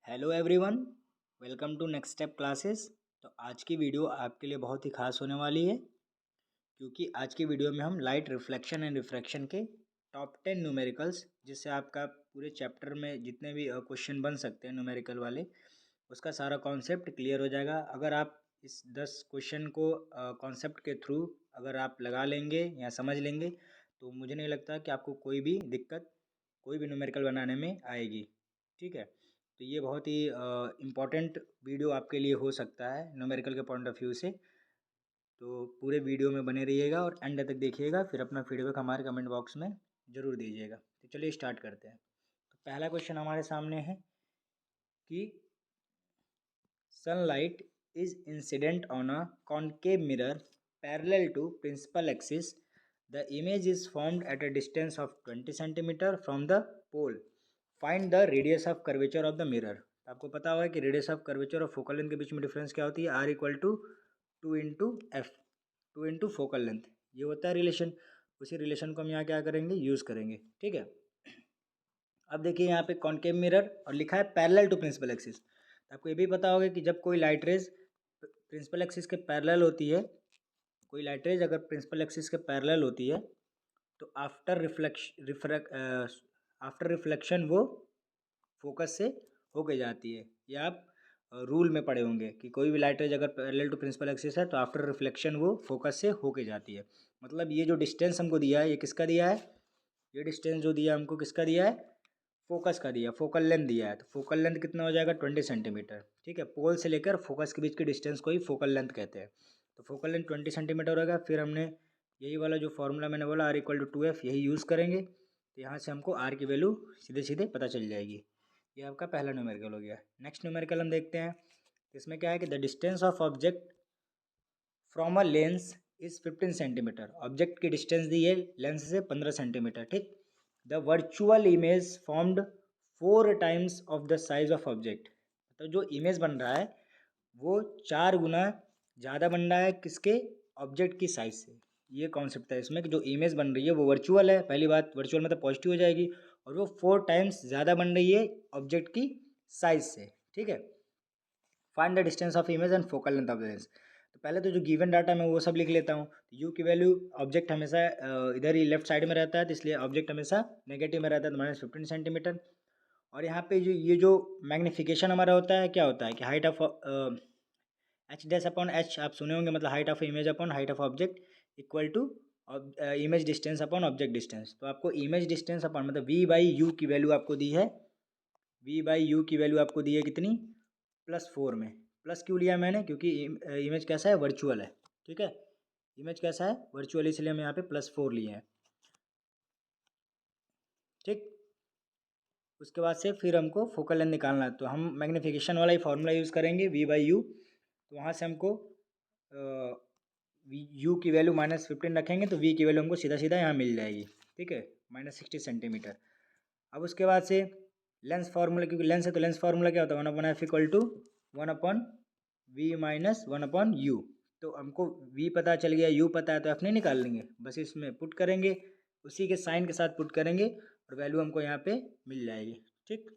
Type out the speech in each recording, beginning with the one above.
Hello everyone, welcome to next step classes. तो आज की वीडियो आपके लिए बहुत ही खास होने वाली है, क्योंकि आज की वीडियो में हम लाइट रिफ्लेक्शन एंड रिफ्रैक्शन के टॉप 10 न्यूमेरिकल्स, जिससे आपका पूरे चैप्टर में जितने भी क्वेश्चन बन सकते हैं न्यूमेरिकल वाले, उसका सारा कॉन्सेप्ट क्लियर हो जाएगा। अगर आप इस 10 क्वेश्चन को कॉन्सेप्ट के थ्रू अगर आप लगा लेंगे या समझ लेंगे, तो मुझे नहीं लगता कि आपको कोई भी दिक्कत कोई भी न्यूमेरिकल बनाने में आएगी। ठीक है, तो ये बहुत ही इम्पॉर्टेंट वीडियो आपके लिए हो सकता है न्यूमेरिकल के पॉइंट ऑफ व्यू से। तो पूरे वीडियो में बने रहिएगा और एंड तक देखिएगा, फिर अपना फीडबैक हमारे कमेंट बॉक्स में ज़रूर दीजिएगा। तो चलिए स्टार्ट करते हैं। तो पहला क्वेश्चन हमारे सामने है कि sunlight is incident on a concave mirror parallel to principal axis. The image is formed at a distance of 20 cm from the pole. Find the radius of curvature of the mirror. आपको पता होगा कि radius of curvature और focal length के बीच में difference क्या होती है, R equal to 2 × f, 2 × focal length. ये होता है रिलेशन। उसी रिलेशन को हम यहाँ क्या करेंगे, यूज़ करेंगे। ठीक है, अब देखिए यहाँ पे कॉनकेव मिरर और लिखा है पैरेलल टू प्रिंसिपल एक्सिस। आपको ये भी पता होगा कि जब कोई लाइट रेज प्रिंसिपल एक्सिस के पैरेलल होती है, कोई लाइट रेज अगर प्रिंसिपल एक्सिस के पैरेलल होती है, तो आफ्टर रिफ्लेक्शन वो फोकस से होके जाती है। ये आप रूल में पढ़े होंगे कि कोई भी लाइट रेज अगर पैरेलल टू प्रिंसिपल एक्सिस है, तो आफ्टर रिफ्लेक्शन वो फोकस से होके जाती है। मतलब ये जो डिस्टेंस हमको दिया है, ये किसका दिया है, ये डिस्टेंस जो दिया हमको किसका दिया है, फोकस का दिया, फोकल लेंथ दिया है। तो फोकल लेंथ कितना हो जाएगा, 20 सेंटीमीटर। ठीक है, पोल से लेकर फोकस के बीच की डिस्टेंस को ही फोकल लेंथ कहते हैं। तो फोकल लेंथ 20 सेंटीमीटर होगा। फिर हमने यही वाला जो फॉर्मूला मैंने बोला, आर इक्वल टू 2f, यही यूज़ करेंगे। तो यहाँ से हमको आर की वैल्यू सीधे सीधे पता चल जाएगी। ये आपका पहला न्यूमेरिकल हो गया। नेक्स्ट न्यूमेरिकल हम देखते हैं। इसमें क्या है कि the distance of object from a lens is 15 centimetre. Object की डिस्टेंस दी है लेंस से 15 सेंटीमीटर। ठीक, the virtual image formed 4 times of the size of object. तो जो इमेज बन रहा है वो 4 गुना ज़्यादा बन रहा है किसके, ऑब्जेक्ट की साइज से। ये कॉन्सेप्ट है इसमें कि जो इमेज बन रही है वो वर्चुअल है। पहली बात, वर्चुअल मतलब पॉजिटिव हो जाएगी, और वो 4 टाइम्स ज़्यादा बन रही है ऑब्जेक्ट की साइज से। ठीक है, find the distance of image and focal length of the lens. तो पहले तो जो गिवन डाटा मैं वो सब लिख लेता हूँ। यू की वैल्यू, ऑब्जेक्ट हमेशा इधर ही लेफ्ट साइड में रहता है, तो इसलिए ऑब्जेक्ट हमेशा नेगेटिव में रहता है, तो -15 सेंटीमीटर। और यहाँ पे जो ये जो मैग्नीफिकेशन हमारा होता है, क्या होता है कि height of h dash upon h, आप सुने होंगे, मतलब height of image upon height of object equal to image distance upon object distance. तो आपको इमेज डिस्टेंस अपॉन मतलब वी बाई यू की वैल्यू आपको दी है, वी बाई यू की वैल्यू आपको दी है कितनी, +4 में। प्लस क्यों लिया मैंने, क्योंकि इमेज कैसा है, वर्चुअल है। ठीक है, इमेज कैसा है, वर्चुअल, इसलिए हम यहाँ पे +4 लिए हैं। ठीक, उसके बाद से फिर हमको फोकल लेंथ निकालना है, तो हम मैग्नीफिकेशन वाला ही फॉर्मूला यूज़ करेंगे, वी बाई यू। तो वहाँ से हमको यू की वैल्यू -15 रखेंगे, तो वी की वैल्यू हमको सीधा सीधा यहाँ मिल जाएगी। ठीक है, -60 सेंटीमीटर। अब उसके बाद से लेंस फार्मूला, क्योंकि लेंस है तो लेंस फार्मूला क्या होता है, 1/f equal to 1/v minus 1/u। तो हमको v पता चल गया, u पता है, तो f नहीं निकाल लेंगे, बस इसमें पुट करेंगे, उसी के साइन के साथ पुट करेंगे, और वैल्यू हमको यहाँ पे मिल जाएगी। ठीक,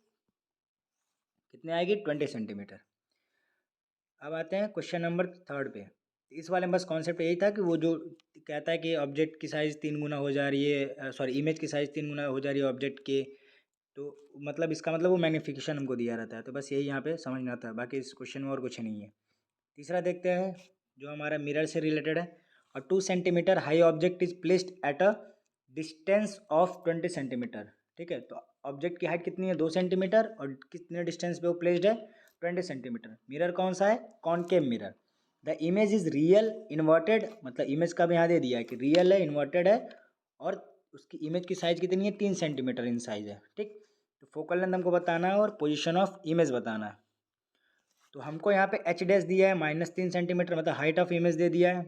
कितने आएगी, 20 सेंटीमीटर। अब आते हैं क्वेश्चन नंबर 3 पे। इस वाले में बस कॉन्सेप्ट यही था कि वो जो कहता है कि ऑब्जेक्ट की साइज़ 3 गुना हो जा रही है, सॉरी इमेज की साइज़ 3 गुना हो जा रही है ऑब्जेक्ट के, तो मतलब इसका मतलब वो मैग्नीफिकेशन हमको दिया रहता है। तो बस यही यहाँ पे समझना था, बाकी इस क्वेश्चन में और कुछ नहीं है। तीसरा देखते हैं जो हमारा मिरर से रिलेटेड है। और 2 centimetre high object is placed at a distance of 20 centimetre. ठीक है, तो ऑब्जेक्ट की हाइट कितनी है, 2 सेंटीमीटर, और कितने डिस्टेंस पे वो प्लेस्ड है, 20 सेंटीमीटर। मिरर कौन सा है, concave mirror. The image is real inverted, मतलब इमेज का भी यहाँ दे दिया है कि रियल है, इन्वर्टेड है, और उसकी इमेज की साइज कितनी है, 3 सेंटीमीटर इन साइज है। ठीक, तो फोकल लेंथ हमको बताना है और पोजीशन ऑफ इमेज बताना है। तो हमको यहाँ पे एच डैश दिया है -3 सेंटीमीटर, मतलब हाइट ऑफ इमेज दे दिया है।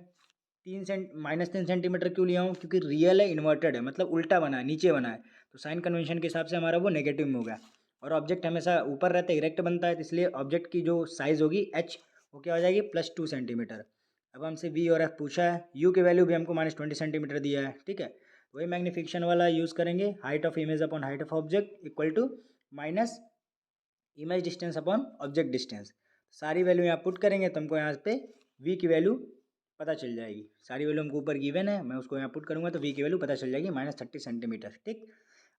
-3 सेंटीमीटर क्यों लिया हूँ, क्योंकि रियल है, इन्वर्टेड है, मतलब उल्टा बना है, नीचे बना है, तो साइन कन्वेंशन के हिसाब से हमारा वो नेगेटिव में होगा। और ऑब्जेक्ट हमेशा ऊपर रहता है, इरेक्ट बनता है, तो इसलिए ऑब्जेक्ट की जो साइज़ होगी एच, वो क्या हो जाएगी, +2 सेंटीमीटर। अब हमसे वी और एफ पूछा है, यू की वैल्यू भी हमको -20 सेंटीमीटर दिया है। ठीक है, वही मैग्नीफिकेशन वाला यूज़ करेंगे, height of image upon height of object equal to minus image distance upon object distance. सारी वैल्यू यहाँ पुट करेंगे तो हमको यहाँ पे वी की वैल्यू पता चल जाएगी। सारी वैल्यू हमको ऊपर गिवन है, मैं उसको यहाँ पुट करूँगा तो वी की वैल्यू पता चल जाएगी -30 सेंटीमीटर। ठीक,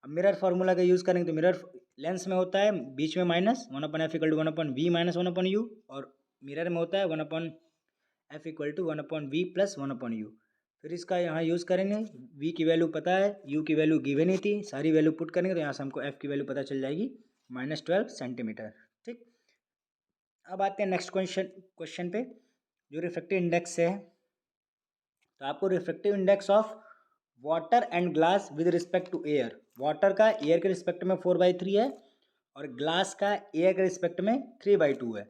अब मिरर फार्मूला का यूज़ करेंगे तो मिरर लेंस में होता है बीच में माइनस 1/f=1/v -1/u, और मिरर में होता है 1/f=1/v + 1/u। फिर इसका यहाँ यूज़ करेंगे, v की वैल्यू पता है, u की वैल्यू गिवन ही थी, सारी वैल्यू पुट करेंगे तो यहाँ से हमको f की वैल्यू पता चल जाएगी -12 सेंटीमीटर। ठीक, अब आते हैं नेक्स्ट क्वेश्चन पे जो रिफ्रैक्टिव इंडेक्स है। तो आपको refractive index of water and glass with respect to air, water का एयर के रिस्पेक्ट में 4/3 है और ग्लास का एयर के रिस्पेक्ट में 3/2 है।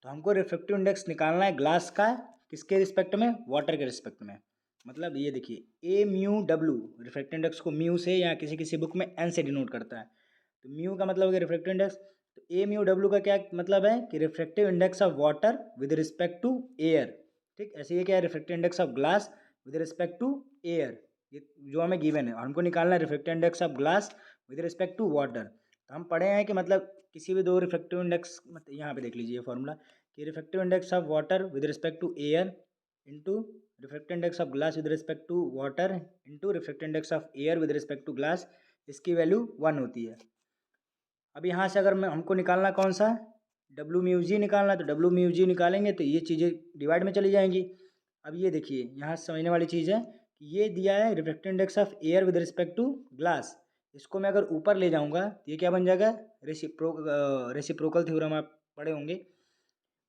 तो हमको रिफ्रैक्टिव इंडेक्स निकालना है ग्लास का किसके रिस्पेक्ट में, वाटर के रिस्पेक्ट में। मतलब ये देखिए ए म्यू डब्ल्यू, रिफ्रैक्टिव इंडेक्स को म्यू से या किसी किसी बुक में एन से डिनोट करता है। तो म्यू का मतलब हो गया रिफ्रैक्टिव इंडेक्स। तो ए म्यू डब्ल्यू का क्या मतलब है कि refractive index of water with respect to air. ठीक, ऐसे ये क्या है, refractive index of glass with respect to air, ये जो हमें गिवन है, और हमको निकालना है refractive index of glass with respect to water. तो हम पढ़े हैं कि मतलब किसी भी दो रिफ्रैक्टिव इंडेक्स, मतलब यहाँ पे देख लीजिए फॉर्मूला कि refractive index of water with respect to air into refractive index of glass with respect to water into refractive index of air with respect to glass, इसकी वैल्यू 1 होती है। अब यहाँ से अगर मैं हमको निकालना कौन सा डब्ल्यू म्यू जी निकालना है, तो डब्ल्यू म्यू जी निकालेंगे तो ये चीज़ें डिवाइड में चली जाएंगी। अब ये देखिए यहाँ समझने वाली चीज़ है कि ये दिया है refractive index of air with respect to glass, इसको मैं अगर ऊपर ले जाऊँगा तो ये क्या बन जाएगा, रेसिप्रोकल थ्योरम आप पढ़े होंगे।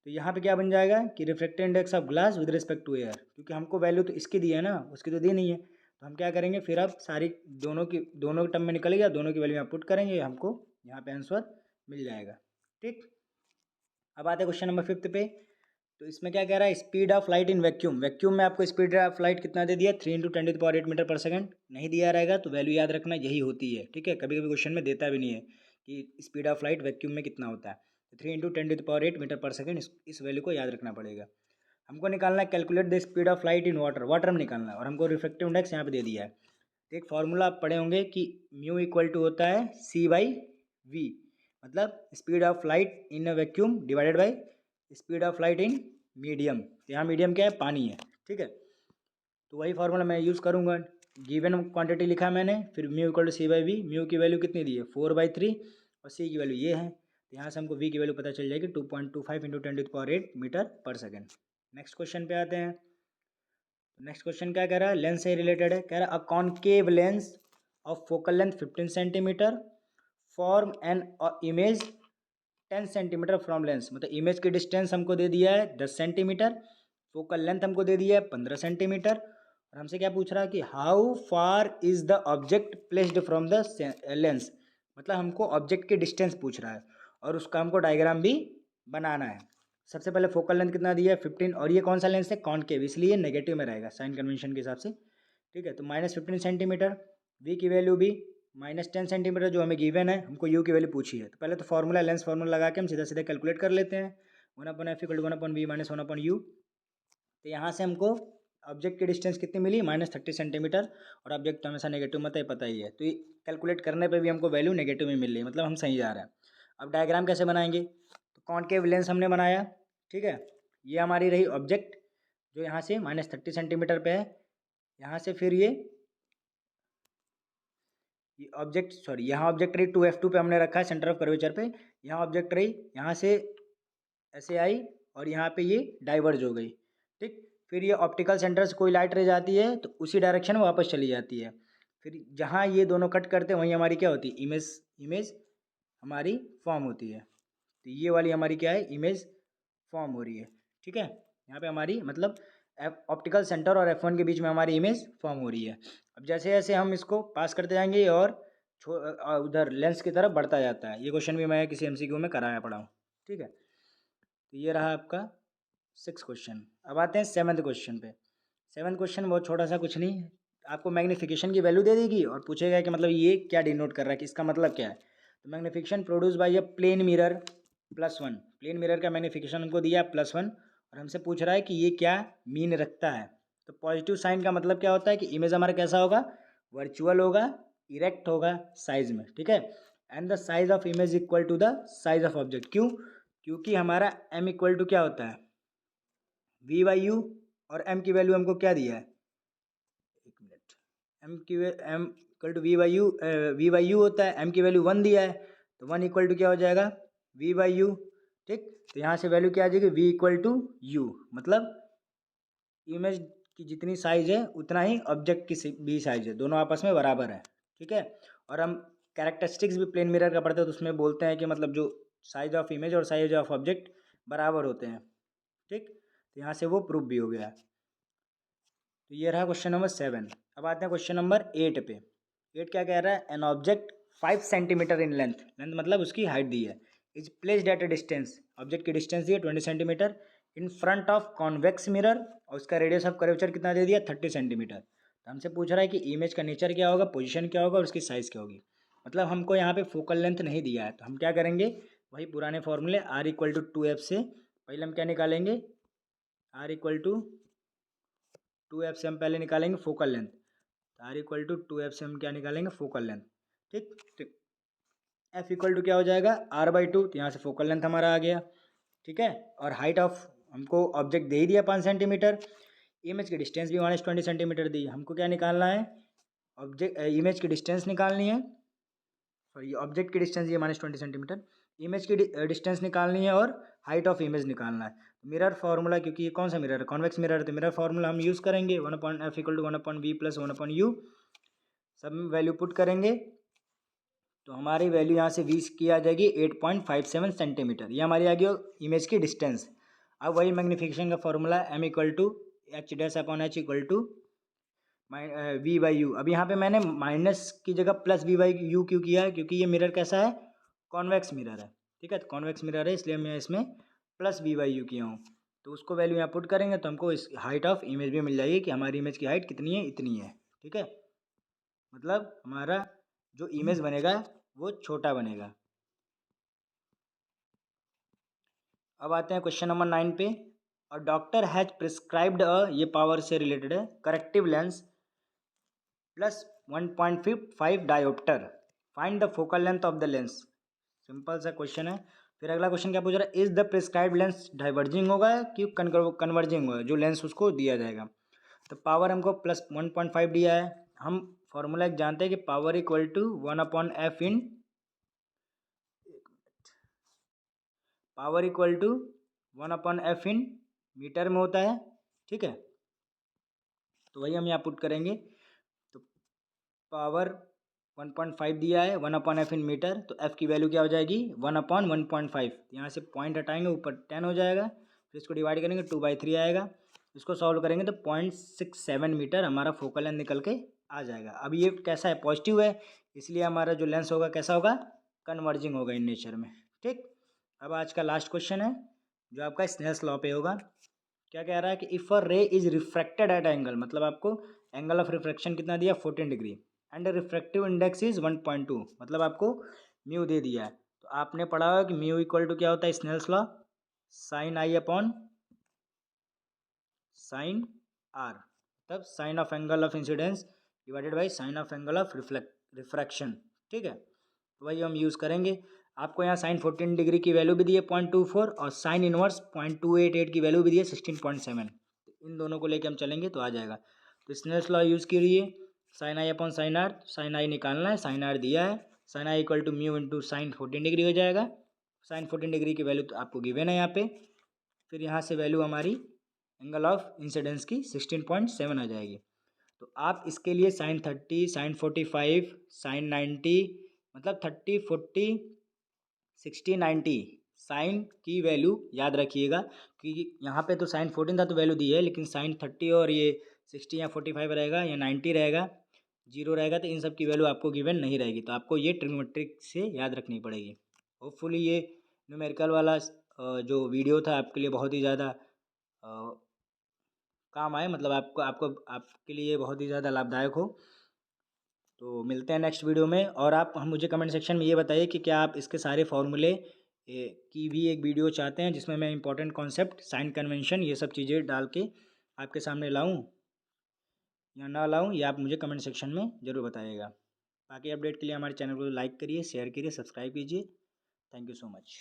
तो यहाँ पे क्या बन जाएगा कि refractive index of glass with respect to air, क्योंकि हमको वैल्यू तो इसकी दी है ना, उसकी तो दी नहीं है। तो हम क्या करेंगे फिर, अब सारी दोनों के टर्म में निकल गया, दोनों की वैल्यू यहाँ पुट करेंगे, हमको यहाँ पे आंसर मिल जाएगा। ठीक, अब आते हैं क्वेश्चन नंबर 5 पे। तो इसमें क्या कह रहा है, speed of light in vacuum. Vacuum में आपको स्पीड ऑफ लाइट कितना दे दिया, 3 × 10⁸ मीटर पर सेकंड। नहीं दिया रहेगा तो वैल्यू याद रखना यही होती है। ठीक है, कभी कभी क्वेश्चन में देता भी नहीं है कि स्पीड ऑफ लाइट वैक्यूम में कितना होता है। तो 3 × 10⁸ मीटर पर सेकंड, इस वैल्यू को याद रखना पड़ेगा। हमको निकालना है calculate the speed of light in water, water में निकालना है, और हमको रिफ्रैक्टिव इंडेक्स यहाँ पे दे दिया है। तो एक फार्मूला आप पढ़े होंगे कि म्यू इक्वल टू होता है C/V, मतलब speed of light in a vacuum divided by speed of light in medium. यहाँ मीडियम क्या है, पानी है। ठीक है, तो वही फार्मूला मैं यूज़ करूँगा। गिवन क्वांटिटी लिखा मैंने, फिर mu equal to C/V, mu की वैल्यू कितनी दी है 4/3 और सी की वैल्यू ये है। तो यहाँ से हमको वी की वैल्यू पता चल जाएगी 2.25 × 10⁸ मीटर पर सेकेंड। नेक्स्ट क्वेश्चन पे आते हैं। नेक्स्ट क्वेश्चन क्या कह रहा है, लेंस से रिलेटेड है। कह रहा है a concave lens of focal length 15 centimetre form an image 10 centimetre from lens. मतलब इमेज की डिस्टेंस हमको दे दिया है 10 सेंटीमीटर, फोकल लेंथ हमको दे दिया है 15 सेंटीमीटर, और हमसे क्या पूछ रहा है कि how far is the object placed from the lens. मतलब हमको ऑब्जेक्ट की डिस्टेंस पूछ रहा है और उसका हमको डायग्राम भी बनाना है। सबसे पहले फोकल लेंथ कितना दिया है 15, और ये कौन सा लेंस है, कॉनकेव, इसलिए नेगेटिव में रहेगा साइन कन्वेंशन के हिसाब से। ठीक है, तो -15 सेंटीमीटर, वी की वैल्यू भी -10 सेंटीमीटर जो हमें गिवन है, हमको यू की वैल्यू पूछी है। तो पहले तो फार्मूला लेंस फार्मूला लगा के हम सीधा सीधा कैलकुलेट कर लेते हैं, 1/f = 1/v - 1/u। तो यहाँ से हमको ऑब्जेक्ट की डिस्टेंस कितनी मिली, -30 सेंटीमीटर, और ऑब्जेक्ट तो हमेशा नेगेटिव मत है, पता ही है। तो ये कैलकुलेट करने पे भी हमको वैल्यू नेगेटिव में मिल रही है, मतलब हम सही जा रहे हैं। अब डायग्राम कैसे बनाएंगे, तो कॉनकेव लेंस हमने बनाया। ठीक है, ये हमारी रही ऑब्जेक्ट जो यहाँ से -30 सेंटीमीटर पे है। यहाँ से फिर ये ऑब्जेक्ट, सॉरी यहाँ ऑब्जेक्ट रही 2f2 पे हमने रखा है सेंटर ऑफ कर्वेचर पे। यहाँ ऑब्जेक्ट रही यहाँ से ऐसे आई और यहाँ पे ये डाइवर्ज हो गई। ठीक, फिर ये ऑप्टिकल सेंटर से कोई लाइट रह जाती है तो उसी डायरेक्शन में वापस चली जाती है। फिर जहाँ ये दोनों कट करते हैं वहीं हमारी क्या होती है, इमेज हमारी फॉर्म होती है। तो ये वाली हमारी क्या है, इमेज फॉर्म हो रही है। ठीक है, यहाँ पे हमारी मतलब ऑप्टिकल सेंटर और F1 के बीच में हमारी इमेज फॉर्म हो रही है। अब जैसे जैसे हम इसको पास करते जाएंगे और उधर लेंस की तरफ बढ़ता जाता है। ये क्वेश्चन भी मैं किसी MCQ में कराया पड़ा हूँ। ठीक है, तो ये रहा आपका 6 क्वेश्चन। अब आते हैं 7th क्वेश्चन पे। 7th क्वेश्चन बहुत छोटा सा, कुछ नहीं, आपको मैग्नीफिकेशन की वैल्यू दे देगी और पूछेगा कि मतलब ये क्या डिनोट कर रहा है, कि इसका मतलब क्या है। तो magnification produce by a plane mirror +1, plane mirror का मैग्नीफिकेशन हमको दिया +1, और हमसे पूछ रहा है कि ये क्या मीन रखता है। तो पॉजिटिव साइन का मतलब क्या होता है कि इमेज हमारा कैसा होगा, वर्चुअल होगा, इरेक्ट होगा साइज में। ठीक है, and the size of image equal to the size of object. क्यों? क्योंकि हमारा m इक्वल टू क्या होता है, वी बाई यू, और m की वैल्यू हमको क्या दिया है, एक minute, m equal to v by u होता है, m की वैल्यू 1 दिया है, तो 1 इक्वल टू क्या हो जाएगा, v बाई यू। ठीक, तो यहाँ से वैल्यू क्या आ जाएगी, v इक्वल टू यू, मतलब इमेज की जितनी साइज है उतना ही ऑब्जेक्ट की भी साइज है, दोनों आपस में बराबर है। ठीक है, और हम कैरेक्टरिस्टिक्स भी प्लेन मिरर का पढ़ते हैं, तो उसमें बोलते हैं कि मतलब जो साइज ऑफ इमेज और साइज ऑफ ऑब्जेक्ट बराबर होते हैं। ठीक, तो यहाँ से वो प्रूफ भी हो गया। तो ये रहा क्वेश्चन नंबर 7। अब आते हैं क्वेश्चन नंबर 8 पे। 8 क्या कह रहा है, an object 5 centimetre in length, length मतलब उसकी हाइट दी है, is placed at a distance, object की डिस्टेंस दी है 20 centimetre, in front of convex mirror, और उसका रेडियस ऑफ कर्वेचर कितना दे दिया, 30 सेंटीमीटर। तो हमसे पूछ रहा है कि इमेज का नेचर क्या होगा, पोजीशन क्या होगा और उसकी साइज़ क्या होगी। मतलब हमको यहाँ पे फोकल लेंथ नहीं दिया है, तो हम क्या करेंगे, वही पुराने फॉर्मूले आर इक्वल टू 2f से पहले हम क्या निकालेंगे, आर इक्वल टू 2f से हम पहले निकालेंगे फोकल लेंथ, तो आर इक्वल टू 2f से हम क्या निकालेंगे, फोकल लेंथ। ठीक, तो एफ इक्वल टू क्या हो जाएगा, आर बाई 2, तो यहाँ से फोकल लेंथ हमारा आ गया। ठीक है, और हाइट ऑफ हमको ऑब्जेक्ट दे ही दिया 5 सेंटीमीटर, इमेज की डिस्टेंस भी -20 सेंटीमीटर दी। हमको क्या निकालना है, ऑब्जेक्ट इमेज की डिस्टेंस निकालनी है, सॉरी ऑब्जेक्ट की डिस्टेंस ये -20 सेंटीमीटर, इमेज की डिस्टेंस निकालनी है और हाइट ऑफ इमेज निकालना है। मिरर फार्मूला, क्योंकि ये कौन सा मिरर है, कॉन्वेक्स मिरर है, तो मिरर फार्मूला हम यूज़ करेंगे 1/f equal to 1/v plus 1/u, सब में वैल्यू पुट करेंगे, तो हमारी वैल्यू यहाँ से 20 की आ जाएगी 8.57 सेंटीमीटर, ये हमारी आ गई इमेज की डिस्टेंस। अब वही मैग्नीफिकेशन का formula m equal to h dash upon h equal to v by u. अब यहाँ पे मैंने माइनस की जगह प्लस वी बाई यू क्यों किया है, क्योंकि ये मिरर कैसा है, कॉन्वेक्स मिरर है। ठीक है, तो कॉन्वेक्स मिरर है इसलिए मैं इसमें प्लस वी बाई यू किया हूँ। तो उसको वैल्यू यहाँ पुट करेंगे तो हमको इस हाइट ऑफ इमेज भी मिल जाएगी कि हमारी इमेज की हाइट कितनी है, इतनी है। ठीक है, मतलब हमारा जो इमेज बनेगा वो छोटा बनेगा। अब आते हैं क्वेश्चन नंबर 9 पे। और डॉक्टर हैज प्रिस्क्राइब्ड ये पावर से रिलेटेड है, corrective lens plus 1.5 dioptre, find the focal length of the lens. Simple सा क्वेश्चन है। फिर अगला क्वेश्चन क्या पूछ रहा है, is the prescribed lens diverging होगा कि कन्वर्जिंग होगा, जो लेंस उसको दिया जाएगा। तो पावर हमको प्लस 1.5 दिया है, हम फॉर्मूला एक जानते हैं कि power equal to 1/f in, power equal to 1/f in metre में होता है। ठीक है, तो वही हम यहाँ पुट करेंगे। तो पावर 1.5 दिया है, 1/f इन मीटर, तो f की वैल्यू क्या हो जाएगी 1/1.5, यहाँ से पॉइंट हटाएंगे ऊपर 10 हो जाएगा, फिर इसको डिवाइड करेंगे 2/3 आएगा, इसको सॉल्व करेंगे तो 0.67 मीटर हमारा फोकल लेंथ निकल के आ जाएगा। अब ये कैसा है, पॉजिटिव है, इसलिए हमारा जो लेंस होगा कैसा होगा, कन्वर्जिंग होगा इन नेचर में। ठीक, अब आज का लास्ट क्वेश्चन है जो आपका स्नेल्स लॉ पे होगा। क्या कह रहा है कि इफ़ अ रे इज रिफ्रैक्टेड एट एंगल, मतलब आपको एंगल ऑफ रिफ्रैक्शन कितना दिया 14 degree, and refractive index is 1.2, मतलब आपको म्यू दे दिया है। तो आपने पढ़ा होगा कि म्यू इक्वल टू क्या होता है, Snell's law, sine i upon sine r, तब sine of angle of incidence divided by sine of angle of refraction. ठीक है, तो वही हम यूज़ करेंगे। आपको यहाँ साइन 14 डिग्री की वैल्यू भी दी है 0.24, और साइन इनवर्स 0.288 की वैल्यू भी दी है 16.7, इन दोनों को लेके हम चलेंगे तो आ जाएगा। तो स्नेल्स लॉ यूज़ कीजिए, sine i upon sine r, sine i निकालना है, साइन आर दिया है, sine i equal to mu into sine 14 degree हो जाएगा। साइन 14 डिग्री की वैल्यू तो आपको गिवन है यहाँ पे, फिर यहाँ से वैल्यू हमारी एंगल ऑफ इंसिडेंस की 16.7 आ जाएगी। तो आप इसके लिए साइन 30, साइन 45, साइन 90, मतलब 30, 40, 60, 90 साइन की वैल्यू याद रखिएगा, क्योंकि यहाँ पे तो साइन 14 था तो वैल्यू दी है, लेकिन साइन 30 और ये 60 या 45 रहेगा या 90 रहेगा, जीरो रहेगा, तो इन सब की वैल्यू आपको गिवन नहीं रहेगी, तो आपको ये ट्रिग्नोमेट्रिक से याद रखनी पड़ेगी। होपफुली ये न्यूमेरिकल वाला जो वीडियो था आपके लिए बहुत ही ज़्यादा काम आए, मतलब आपको आपको आपके लिए बहुत ही ज़्यादा लाभदायक हो। तो मिलते हैं नेक्स्ट वीडियो में, और आप हम मुझे कमेंट सेक्शन में ये बताइए कि क्या आप इसके सारे फॉर्मूले की भी एक वीडियो चाहते हैं जिसमें मैं इंपॉर्टेंट कॉन्सेप्ट, साइन कन्वेंशन, ये सब चीज़ें डाल के आपके सामने लाऊं या ना लाऊं, ये आप मुझे कमेंट सेक्शन में ज़रूर बताइएगा। बाकी अपडेट के लिए हमारे चैनल को लाइक करिए, शेयर करिए, सब्सक्राइब कीजिए। Thank you so much.